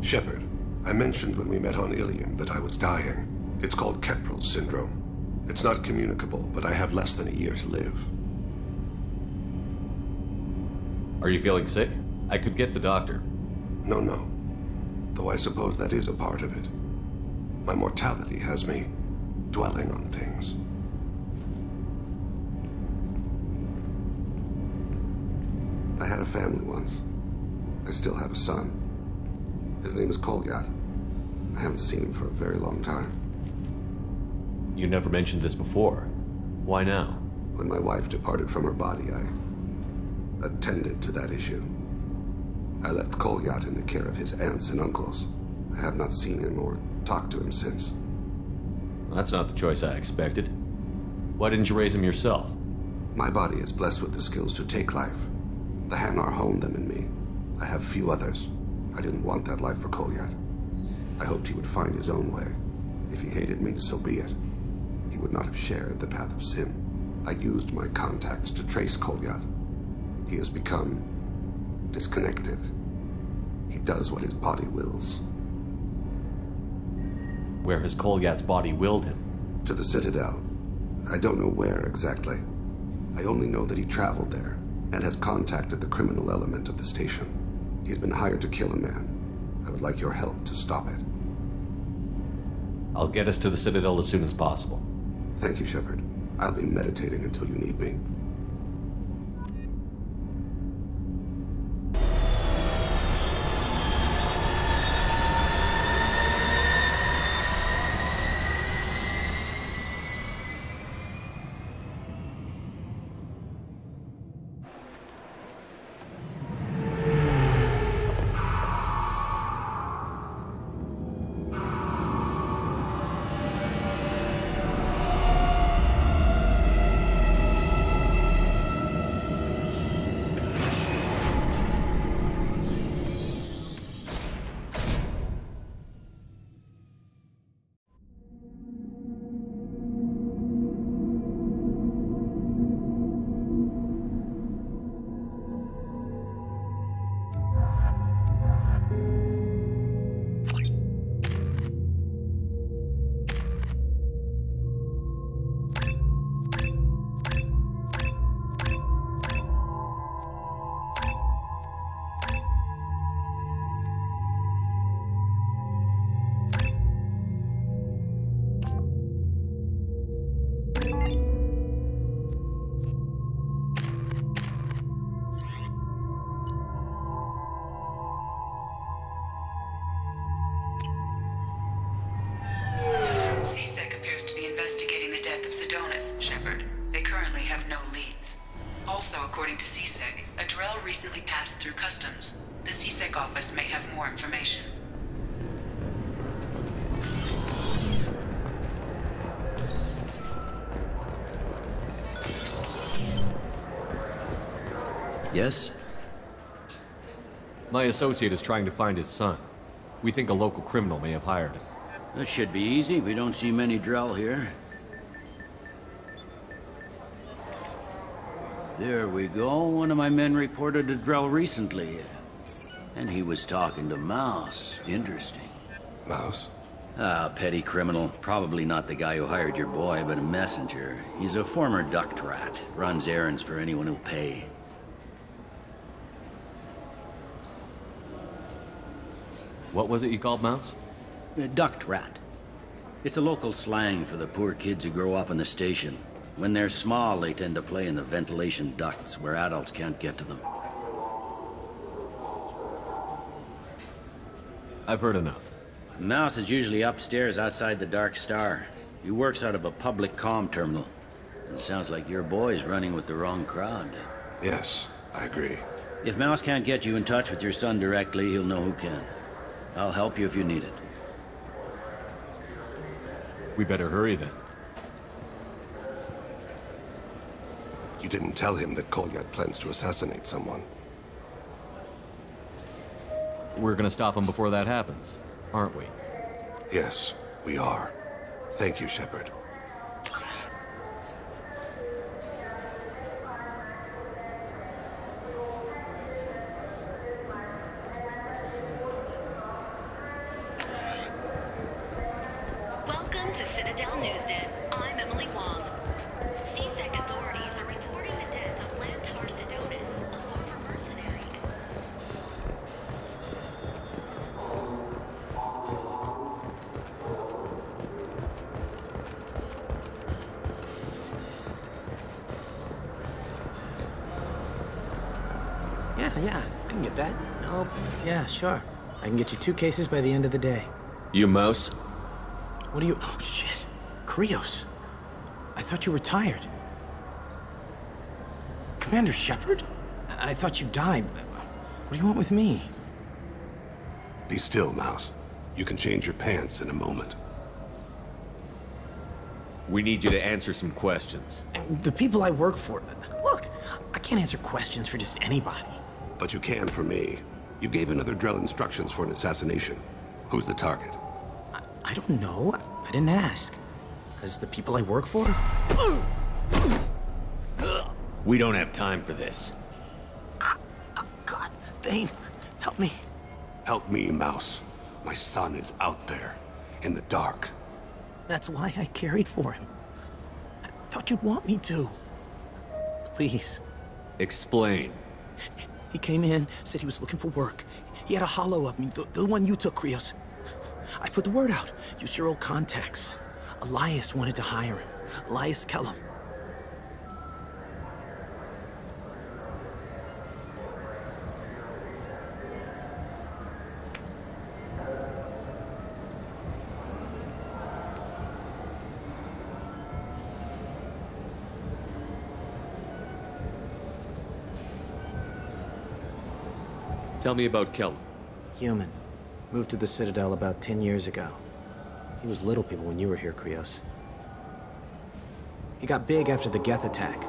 Shepard, I mentioned when we met on Ilium that I was dying. It's called Keprel syndrome. It's not communicable, but I have less than a year to live. Are you feeling sick? I could get the doctor. No. Though I suppose that is a part of it. My mortality has me dwelling on things. I had a family once. I still have a son. His name is Kolyat. I haven't seen him for a very long time. You never mentioned this before. Why now? When my wife departed from her body, I attended to that issue. I left Kolyat in the care of his aunts and uncles. I have not seen him or talked to him since. That's not the choice I expected. Why didn't you raise him yourself? My body is blessed with the skills to take life. The Hanar honed them in me. I have few others. I didn't want that life for Kolyat. I hoped he would find his own way. If he hated me, so be it. He would not have shared the path of sin. I used my contacts to trace Kolyat. He has become disconnected. He does what his body wills. Where has Kolyat's body willed him? To the Citadel. I don't know where exactly. I only know that he traveled there and has contacted the criminal element of the station. He's been hired to kill a man. I would like your help to stop it. I'll get us to the Citadel as soon as possible. Thank you, Shepard. I'll be meditating until you need me. Shepard. They currently have no leads. Also, according to CSEC, a Drell recently passed through customs. The CSEC office may have more information. Yes? My associate is trying to find his son. We think a local criminal may have hired him. That should be easy. We don't see many Drell here. There we go. One of my men reported a Drell recently. And he was talking to Mouse. Interesting. Mouse? Ah, petty criminal. Probably not the guy who hired your boy, but a messenger. He's a former duct rat. Runs errands for anyone who'll pay. What was it you called Mouse? A duct rat. It's a local slang for the poor kids who grow up in the station. When they're small, they tend to play in the ventilation ducts where adults can't get to them. I've heard enough. Mouse is usually upstairs outside the Dark Star. He works out of a public comm terminal. It sounds like your boy's running with the wrong crowd. Yes, I agree. If Mouse can't get you in touch with your son directly, he'll know who can. I'll help you if you need it. We better hurry then. You didn't tell him that Kolyat plans to assassinate someone. We're gonna stop him before that happens, aren't we? Yes, we are. Thank you, Shepard. Yeah, I can get that. Oh, yeah, sure. I can get you 2 cases by the end of the day. You Mouse? What are you... Oh, shit. Krios. I thought you were tired. Commander Shepard? I thought you died. What do you want with me? Be still, Mouse. You can change your pants in a moment. We need you to answer some questions. The people I work for... Look, I can't answer questions for just anybody. But you can for me. You gave another Drell instructions for an assassination. Who's the target? I don't know. I didn't ask. Because the people I work for? We don't have time for this. God, Tейн, help me. Help me, Mouse. My son is out there, in the dark. That's why I carried for him. I thought you'd want me to. Please. Explain. He came in, said he was looking for work. He had a holo of me, the one you took, Krios. I put the word out. Use your old contacts. Elias wanted to hire him. Elias Kellum. Tell me about Kellum. Human. Moved to the Citadel about 10 years ago. He was little people when you were here, Krios. He got big after the Geth attack.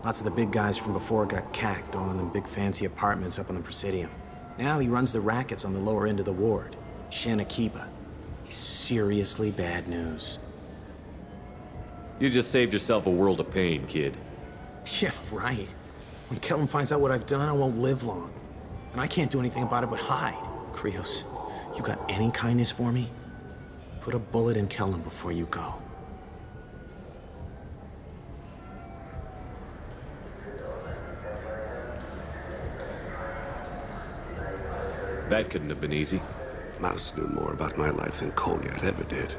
Lots of the big guys from before got cacked all in them big fancy apartments up on the Presidium. Now he runs the rackets on the lower end of the ward. Shin Akiba. He's seriously bad news. You just saved yourself a world of pain, kid. Yeah, right. When Kellum finds out what I've done, I won't live long. And I can't do anything about it but hide. Krios, you got any kindness for me? Put a bullet in Kellum before you go. That couldn't have been easy. Mouse knew more about my life than Kolyat ever did.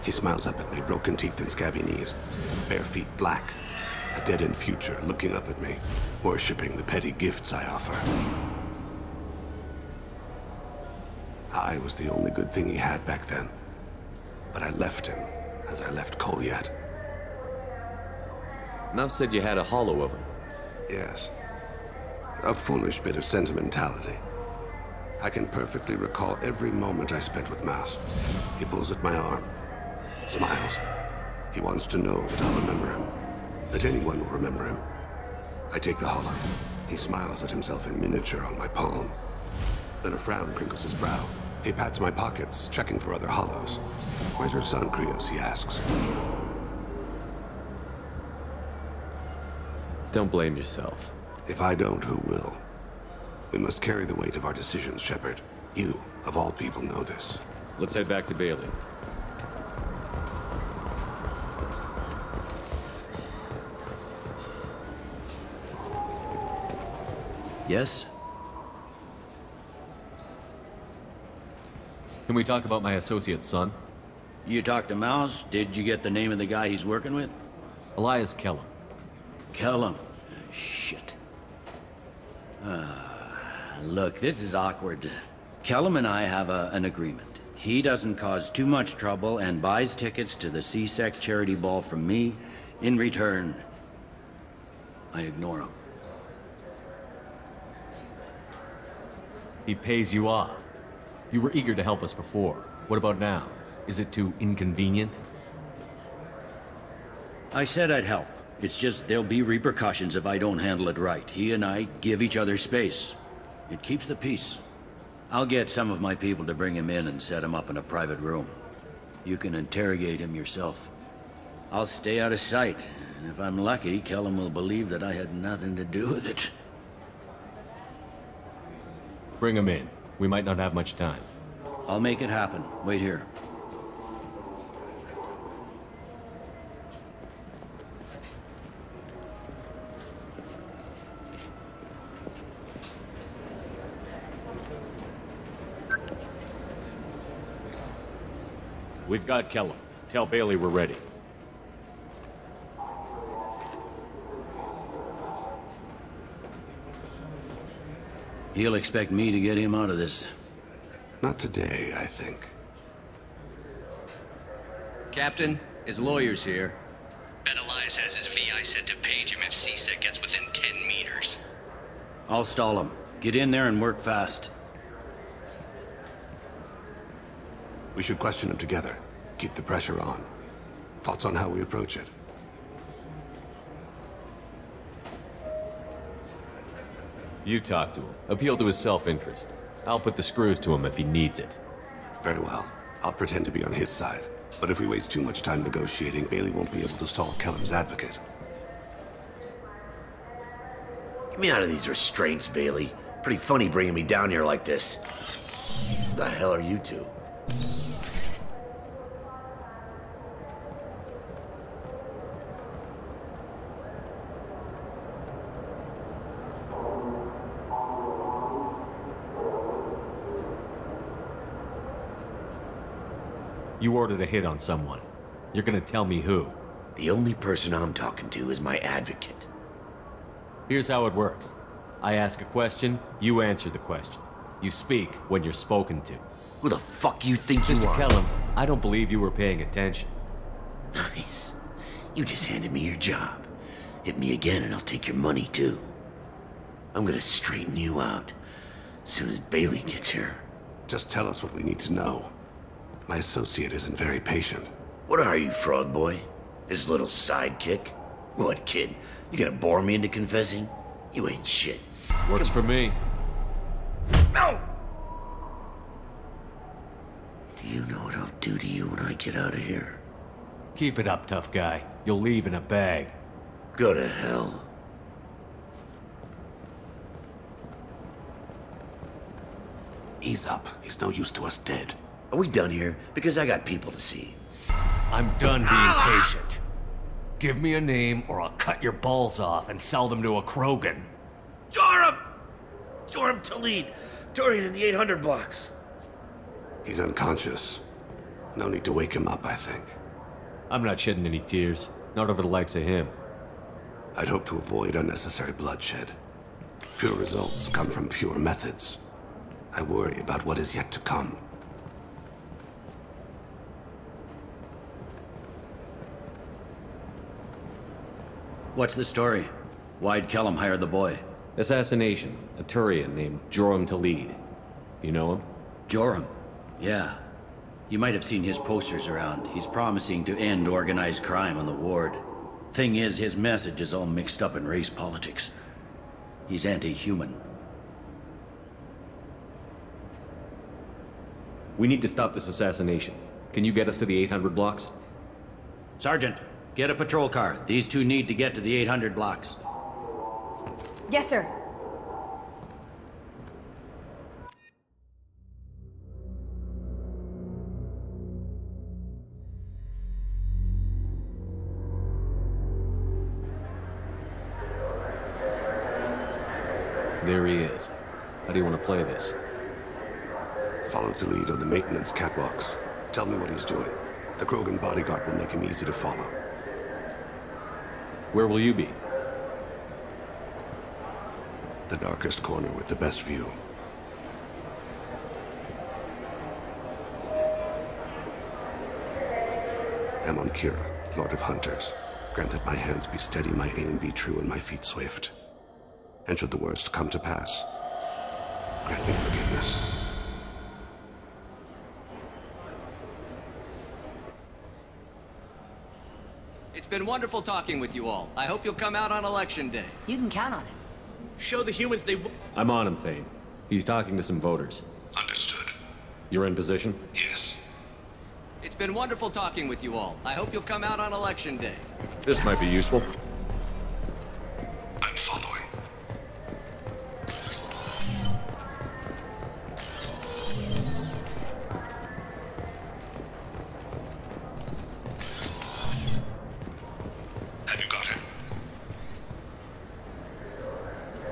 He smiles up at me, broken teeth and scabby knees. Bare feet black. A dead-end future looking up at me, worshipping the petty gifts I offer. I was the only good thing he had back then. But I left him, as I left Kolyat. Mouse said you had a holo of him. Yes. A foolish bit of sentimentality. I can perfectly recall every moment I spent with Mouse. He pulls at my arm, smiles. He wants to know that I'll remember him, that anyone will remember him. I take the holo. He smiles at himself in miniature on my palm. Then a frown crinkles his brow. He pats my pockets, checking for other holos. Where's your son, Krios, he asks. Don't blame yourself. If I don't, who will? We must carry the weight of our decisions, Shepard. You, of all people, know this. Let's head back to Bailey. Yes? Can we talk about my associate's son? You talked to Mouse? Did you get the name of the guy he's working with? Elias Kellum. Kellum. Shit. Look, this is awkward. Kellum and I have an agreement. He doesn't cause too much trouble and buys tickets to the C-Sec charity ball from me. In return, I ignore him. He pays you off. You were eager to help us before. What about now? Is it too inconvenient? I said I'd help. It's just there'll be repercussions if I don't handle it right. He and I give each other space. It keeps the peace. I'll get some of my people to bring him in and set him up in a private room. You can interrogate him yourself. I'll stay out of sight, and if I'm lucky, Kellum will believe that I had nothing to do with it. Bring him in. We might not have much time. I'll make it happen. Wait here. We've got Kellum. Tell Bailey we're ready. He'll expect me to get him out of this. Not today, I think. Captain, his lawyer's here. Bet Elias has his VI set to page him if CSEC gets within 10 meters. I'll stall him. Get in there and work fast. We should question him together. Keep the pressure on. Thoughts on how we approach it? You talk to him. Appeal to his self-interest. I'll put the screws to him if he needs it. Very well. I'll pretend to be on his side. But if we waste too much time negotiating, Bailey won't be able to stall Kellum's advocate. Get me out of these restraints, Bailey. Pretty funny bringing me down here like this. Who the hell are you two? You ordered a hit on someone. You're gonna tell me who. The only person I'm talking to is my advocate. Here's how it works. I ask a question, you answer the question. You speak when you're spoken to. Who the fuck you think you Mr. are? Kellum, I don't believe you were paying attention. Nice. You just handed me your job. Hit me again and I'll take your money too. I'm gonna straighten you out as soon as Bailey gets here. Just tell us what we need to know. My associate isn't very patient. What are you, frog boy? His little sidekick? What, kid? You gonna bore me into confessing? You ain't shit. Works for me. No! Do you know what I'll do to you when I get out of here? Keep it up, tough guy. You'll leave in a bag. Go to hell. Ease up. He's no use to us dead. Are we done here? Because I got people to see. I'm done being patient. Give me a name or I'll cut your balls off and sell them to a Krogan. Joram! Joram Talid. Dorian in the 800 blocks. He's unconscious. No need to wake him up, I think. I'm not shedding any tears. Not over the likes of him. I'd hope to avoid unnecessary bloodshed. Pure results come from pure methods. I worry about what is yet to come. What's the story? Why'd Kellum hire the boy? Assassination. A Turian named Joram Talid. You know him? Joram? Yeah. You might have seen his posters around. He's promising to end organized crime on the ward. Thing is, his message is all mixed up in race politics. He's anti-human. We need to stop this assassination. Can you get us to the 800 blocks? Sergeant, get a patrol car. These two need to get to the 800 blocks. Yes, sir. There he is. How do you want to play this? Follow the lead on the maintenance catwalks. Tell me what he's doing. The Krogan bodyguard will make him easy to follow. Where will you be? The darkest corner with the best view. I'm on Kira, Lord of Hunters. Grant that my hands be steady, my aim be true, and my feet swift. And should the worst come to pass, grant me forgiveness. It's been wonderful talking with you all. I hope you'll come out on Election Day. You can count on it. Show the humans they... I'm on him, Thain. He's talking to some voters. Understood. You're in position? Yes. It's been wonderful talking with you all. I hope you'll come out on Election Day. This might be useful. I'm following. Have you got him?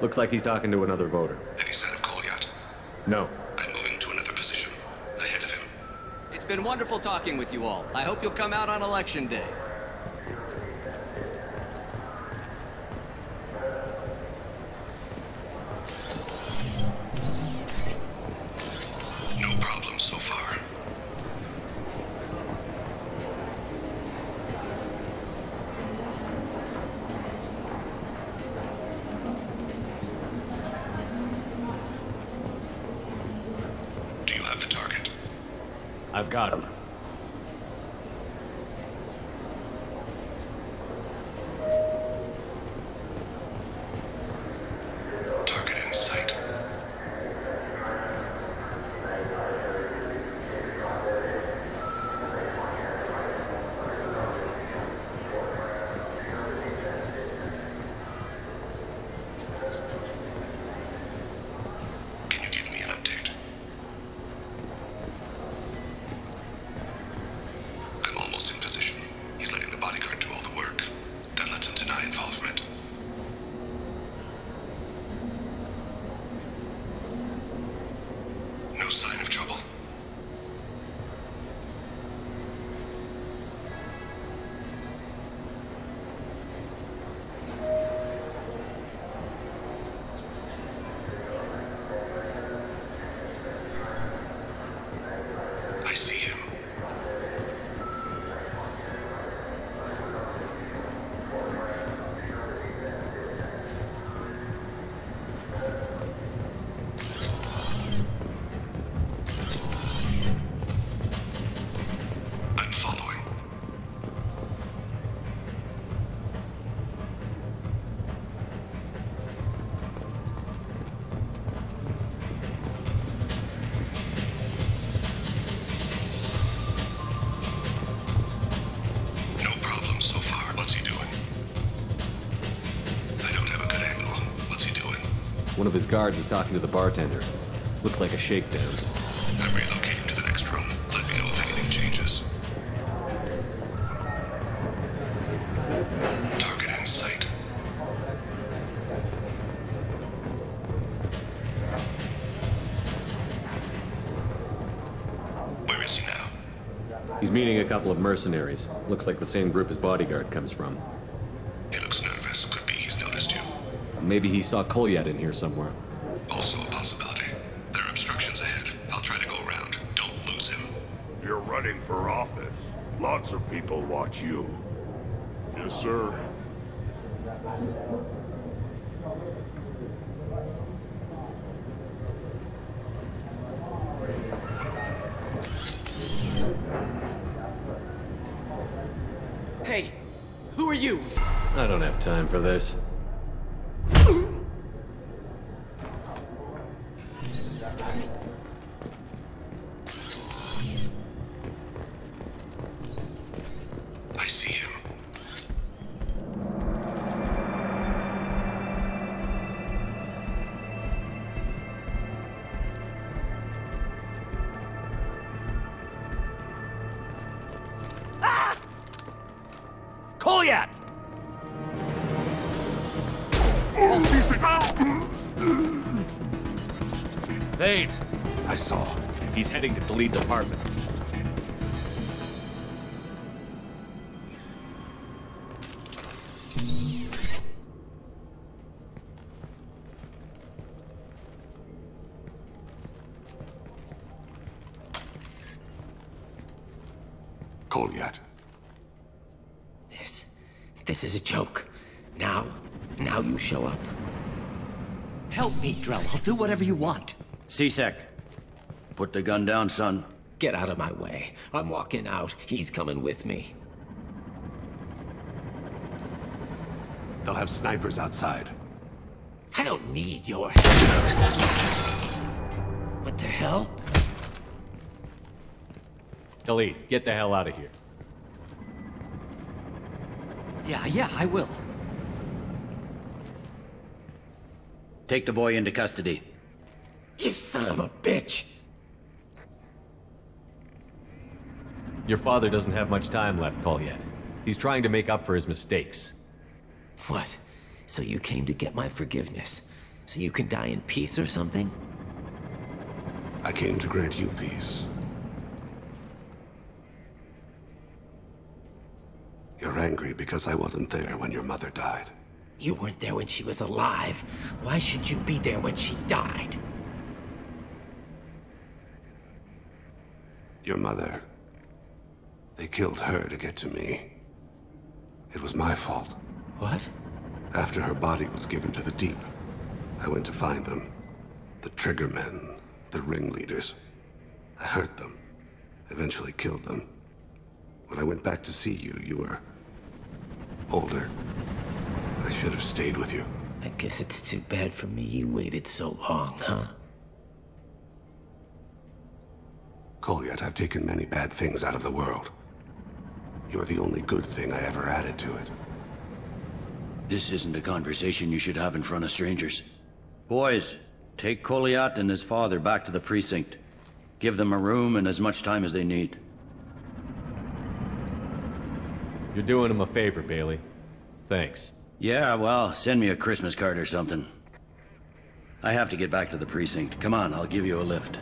Looks like he's talking to another voter. Any sign of Kolyat? No. I'm moving to another position. Ahead of him. It's been wonderful talking with you all. I hope you'll come out on Election Day. I've got him. Target in sight. Can you give me an update? I'm almost in position. He's letting the bodyguard do all the work. That lets him deny involvement. No sign of trouble. I see him. I'm following. No problem so far. What's he doing? I don't have a good angle. What's he doing? One of his guards is talking to the bartender. Looks like a shakedown. I'm relocating to the next room. Let me know if anything changes. Target in sight. Where is he now? He's meeting a couple of mercenaries. Looks like the same group his bodyguard comes from. He looks nervous. Could be he's noticed you. Maybe he saw Kolyat in here somewhere. Also a possibility. There are obstructions ahead. I'll try to go around. Don't lose him. You're running for office. Lots of people watch you. Yes, sir. Hey, who are you? I don't have time for this. I see him. Kolyat! Tейн! I saw. He's heading to Khalid's apartment. Kolyat. This is a joke. Now you show up. Help me, Drell. I'll do whatever you want. C-Sec, put the gun down, son. Get out of my way. I'm walking out. He's coming with me. They'll have snipers outside. I don't need yours. What the hell? Khalid, get the hell out of here. Yeah, I will. Take the boy into custody. You son of a bitch! Your father doesn't have much time left, Kolyat. He's trying to make up for his mistakes. What? So you came to get my forgiveness? So you can die in peace or something? I came to grant you peace. You're angry because I wasn't there when your mother died. You weren't there when she was alive. Why should you be there when she died? Your mother... They killed her to get to me. It was my fault. What? After her body was given to the Deep, I went to find them. The Triggermen, the ringleaders. I hurt them. Eventually killed them. When I went back to see you, you were older. I should have stayed with you. I guess it's too bad for me you waited so long, huh? Kolyat, I've taken many bad things out of the world. You're the only good thing I ever added to it. This isn't a conversation you should have in front of strangers. Boys, take Kolyat and his father back to the precinct. Give them a room and as much time as they need. You're doing him a favor, Bailey. Thanks. Yeah, well, send me a Christmas card or something. I have to get back to the precinct. Come on, I'll give you a lift.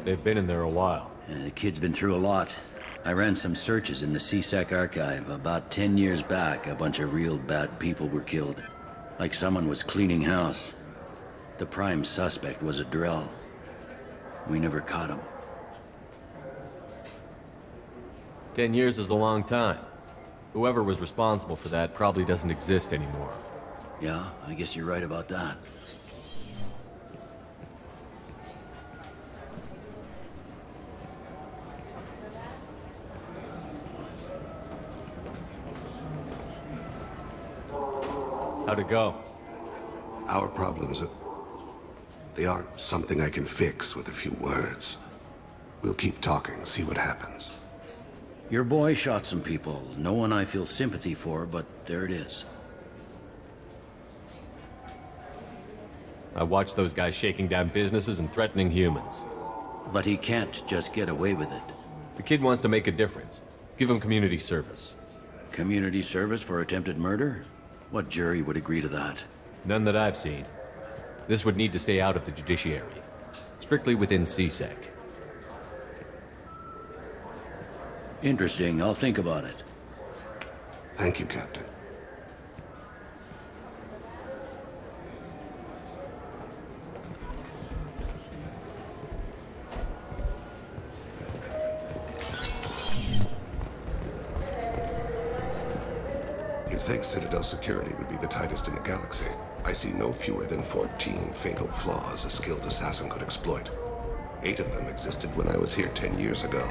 They've been in there a while. The kid's been through a lot. I ran some searches in the CSEC archive. About 10 years back, a bunch of real bad people were killed. Like someone was cleaning house. The prime suspect was a Drell. We never caught him. 10 years is a long time. Whoever was responsible for that probably doesn't exist anymore. Yeah, I guess you're right about that. How'd it go? Our problems they aren't something I can fix with a few words. We'll keep talking, see what happens. Your boy shot some people. No one I feel sympathy for, but there it is. I watched those guys shaking down businesses and threatening humans. But he can't just get away with it. The kid wants to make a difference. Give him community service. Community service for attempted murder? What jury would agree to that? None that I've seen. This would need to stay out of the judiciary. Strictly within CSEC. Interesting. I'll think about it. Thank you, Captain. You'd think Citadel security would be the tightest in the galaxy. I see no fewer than 14 fatal flaws a skilled assassin could exploit. 8 of them existed when I was here 10 years ago.